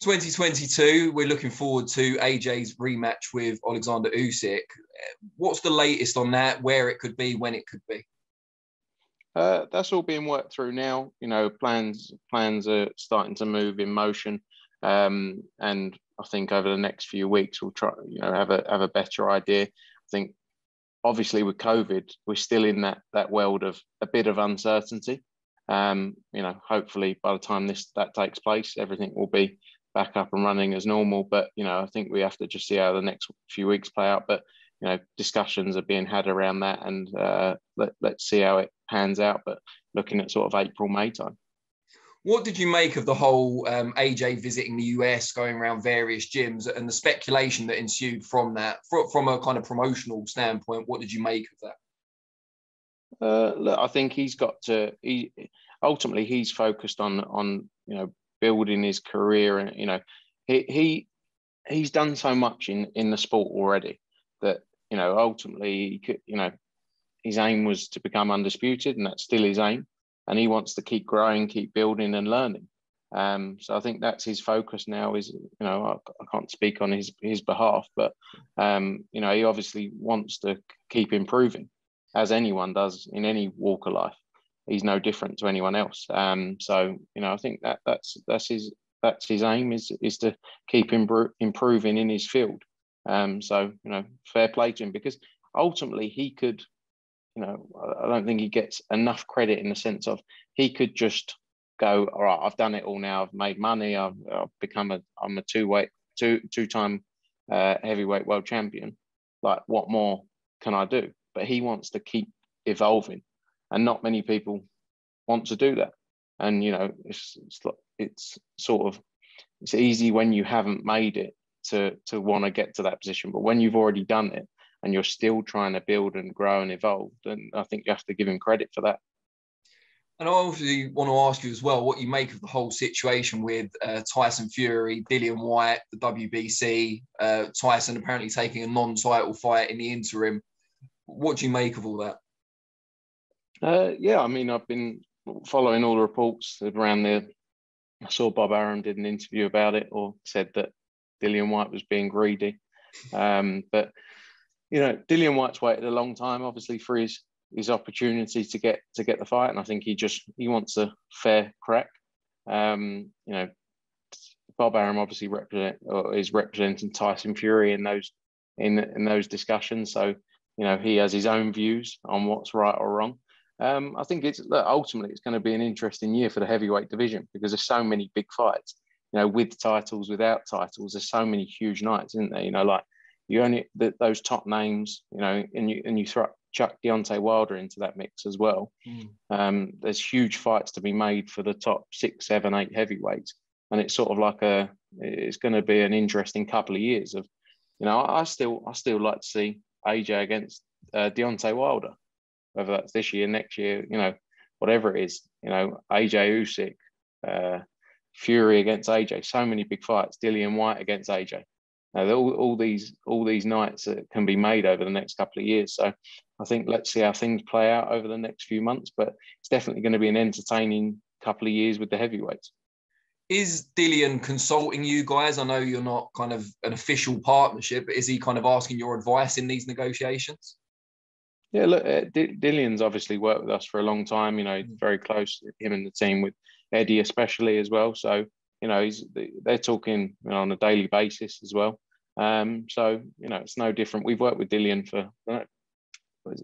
2022, we're looking forward to AJ's rematch with Oleksandr Usyk. What's the latest on that, where it could be, when it could be? That's all being worked through now. You know, plans are starting to move in motion. And I think over the next few weeks, we'll try, have a better idea. I think obviously with COVID, we're still in that world of a bit of uncertainty. Hopefully by the time that takes place, everything will be back up and running as normal. But, I think we have to just see how the next few weeks play out. But, discussions are being had around that, and let's see how it pans out. But looking at sort of April, May time. What did you make of the whole AJ visiting the US, going around various gyms, and the speculation that ensued from that, from a kind of promotional standpoint? What did you make of that? Look, I think he's ultimately he's focused on building his career, and he's done so much in the sport already that ultimately he could, his aim was to become undisputed, and that's still his aim. And he wants to keep growing, keep building and learning. So I think that's his focus now. Is I can't speak on his behalf, but he obviously wants to keep improving, as anyone does in any walk of life. He's no different to anyone else. So I think that's his aim is to keep improving in his field. So fair play to him, because ultimately he could. I don't think he gets enough credit in the sense of he could just go, all right, I've done it all now. I've made money. I'm a two-time heavyweight world champion. Like, what more can I do? But he wants to keep evolving, and not many people want to do that. And it's easy when you haven't made it to want to get to that position, but when you've already done it, and you're still trying to build and grow and evolve, then I think you have to give him credit for that. And I also want to ask you as well what you make of the whole situation with Tyson Fury, Dillian White, the WBC, Tyson apparently taking a non-title fight in the interim. What do you make of all that? I've been following all the reports around there. I saw Bob Arum did an interview about it, or said that Dillian White was being greedy. But Dillian White's waited a long time, obviously, for his opportunity to get the fight, and I think he wants a fair crack. Bob Arum obviously is representing Tyson Fury in those discussions, so he has his own views on what's right or wrong. I think ultimately it's going to be an interesting year for the heavyweight division, because there's so many big fights. With titles, without titles, there's so many huge nights, isn't there? Like. You only those top names, and you chuck Deontay Wilder into that mix as well. There's huge fights to be made for the top 6, 7, 8 heavyweights, and it's sort of it's going to be an interesting couple of years of, I still like to see AJ against Deontay Wilder, whether that's this year, next year, whatever it is, AJ Usyk, Fury against AJ, so many big fights, Dillian White against AJ. All these nights that can be made over the next couple of years. So I think let's see how things play out over the next few months. But it's definitely going to be an entertaining couple of years with the heavyweights. Is Dillian consulting you guys? I know you're not kind of an official partnership, but is he kind of asking your advice in these negotiations? Yeah, look, Dillian's obviously worked with us for a long time. Very close, him and the team, with Eddie especially as well. So. They're talking on a daily basis as well. So, it's no different. We've worked with Dillian for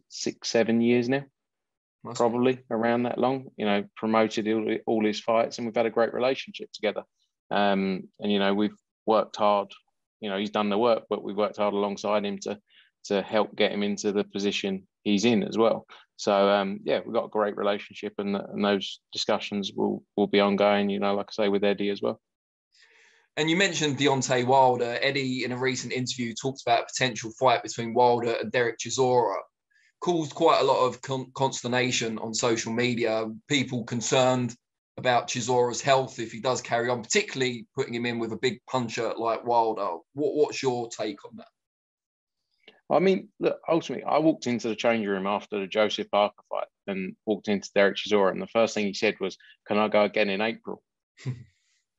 6, 7 years now, probably around that long, promoted all his fights, and we've had a great relationship together. And, we've worked hard, he's done the work, but we've worked hard alongside him to help get him into the position he's in as well. So, we've got a great relationship, and those discussions will be ongoing, like I say, with Eddie as well. And you mentioned Deontay Wilder. Eddie, in a recent interview, talked about a potential fight between Wilder and Derek Chisora. Caused quite a lot of consternation on social media. People concerned about Chisora's health if he does carry on, particularly putting him in with a big puncher like Wilder. What's your take on that? I mean, look, ultimately, I walked into the changing room after the Joseph Parker fight and walked into Derek Chisora, and the first thing he said was, "Can I go again in April?"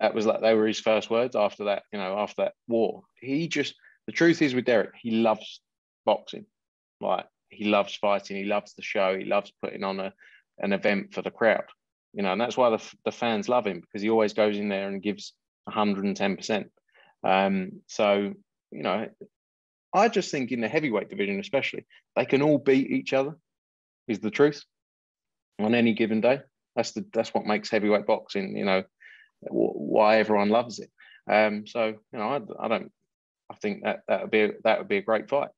That was like, they were his first words after that, after that war. The truth is with Derek, he loves boxing. Like, he loves fighting. He loves the show. He loves putting on an event for the crowd, and that's why the fans love him, because he always goes in there and gives 110%. So, I just think in the heavyweight division, especially, they can all beat each other, is the truth, on any given day. That's what makes heavyweight boxing, why everyone loves it. So, I think that would be a great fight.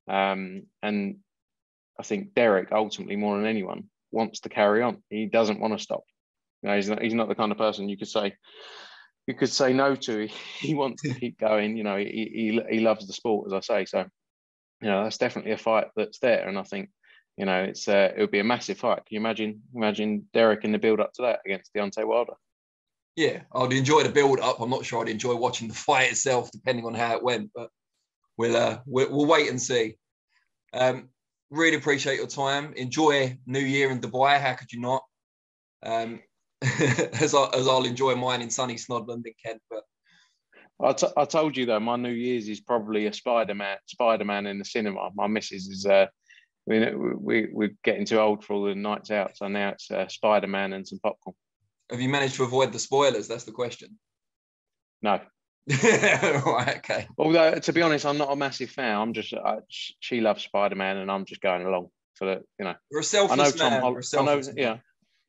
And I think Derek, ultimately, more than anyone, wants to carry on. He doesn't want to stop. He's not the kind of person you could say no to. He wants to keep going. He loves the sport, as I say. So, that's definitely a fight that's there. And I think, it would be a massive fight. Can you imagine Derek in the build up to that against Deontay Wilder? Yeah, I'd enjoy the build up. I'm not sure I'd enjoy watching the fight itself, depending on how it went. But we'll wait and see. Really appreciate your time. Enjoy New Year in Dubai. How could you not? As I'll enjoy mine in sunny Snodland in Kent. But I told you though, my New Year's is probably a Spider-Man in the cinema. My missus is we're getting too old for all the nights out, so now it's Spider-Man and some popcorn. Have you managed to avoid the spoilers? That's the question. No. Right, okay. Although, to be honest, I'm not a massive fan. She loves Spider-Man, and I'm just going along for the. You're a selfless man.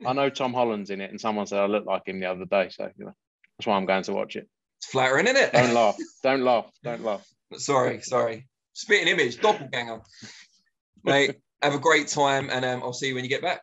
I know Tom Holland's in it, and someone said I look like him the other day, so that's why I'm going to watch it. It's flattering, isn't it? Don't laugh. Sorry. Spitting image, doppelganger. Mate, have a great time, and I'll see you when you get back.